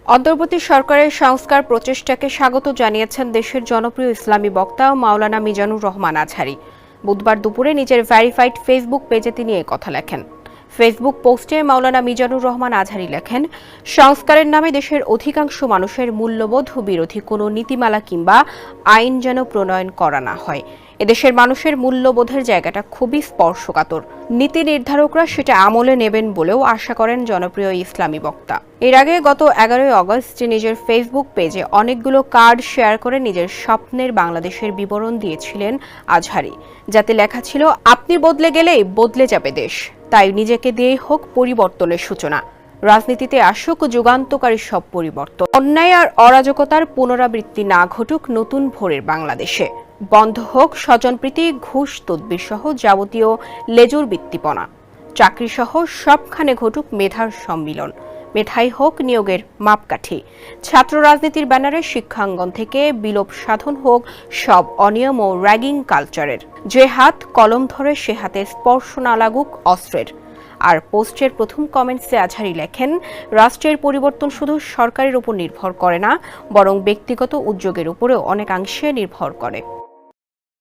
অন্তর্বর্তী সরকারের সংস্কার প্রচেষ্টাকে স্বাগত জানিয়েছেন দেশের জনপ্রিয় ইসলামী বক্তা মাওলানা মিজানুর রহমান আজহারী। বুধবার দুপুরে নিজের ভেরিফাইড ফেসবুক পেজে তিনি এই কথা লেখেন। ফেসবুক পোস্টে মাওলানা মিজানুর রহমান আজহারী লেখেন, সংস্কারের নামে দেশের অধিকাংশ মানুষের মূল্যবোধ বিরোধী কোনো নীতিমালা কিংবা আইন যেন প্রণয়ন করা না হয়। এদেশের মানুষের মূল্যবোধের জায়গাটা খুবই স্পর্শকাতর। নীতি নির্ধারকরা সেটা আমলে নেবেন বলেও আশা করেন জনপ্রিয় ইসলামী বক্তা। এর আগে গত 11 আগস্ট নিজের ফেসবুক পেজে অনেকগুলো কার্ড শেয়ার করে নিজের স্বপ্নের বাংলাদেশের বিবরণ দিয়েছিলেন আজহারী, যাতে লেখা ছিল, আপনি বদলে গেলেই বদলে যাবে দেশ, তাই নিজেকে দিয়েই হোক পরিবর্তনের সূচনা। রাজনীতিতে আসুক যুগান্তকারী সব পরিবর্তন, অন্যায় আর অরাজকতার পুনরাবৃত্তি না ঘটুক নতুন ভোরের বাংলাদেশে। বন্ধ হোক স্বজনপ্রীতি, ঘুষ, তদবির সহ যাবতীয় লেজুর বৃত্তিপনা। চাকরি সহ সবখানে ঘটুক মেধার সম্মিলন। মেধাই হোক নিয়োগের মাপকাঠি। ছাত্র রাজনীতির ব্যানারে শিক্ষাঙ্গন থেকে বিলোপ সাধন হোক সব অনিয়ম ও র্যাগিং কালচারের। যে হাত কলম ধরে সে হাতে স্পর্শ না লাগুক অস্ত্রের। আর পোস্টের প্রথম কমেন্টসে আজহারী লেখেন, রাষ্ট্রের পরিবর্তন শুধু সরকারের উপর নির্ভর করে না, বরং ব্যক্তিগত উদ্যোগের উপরেও অনেকাংশে নির্ভর করে।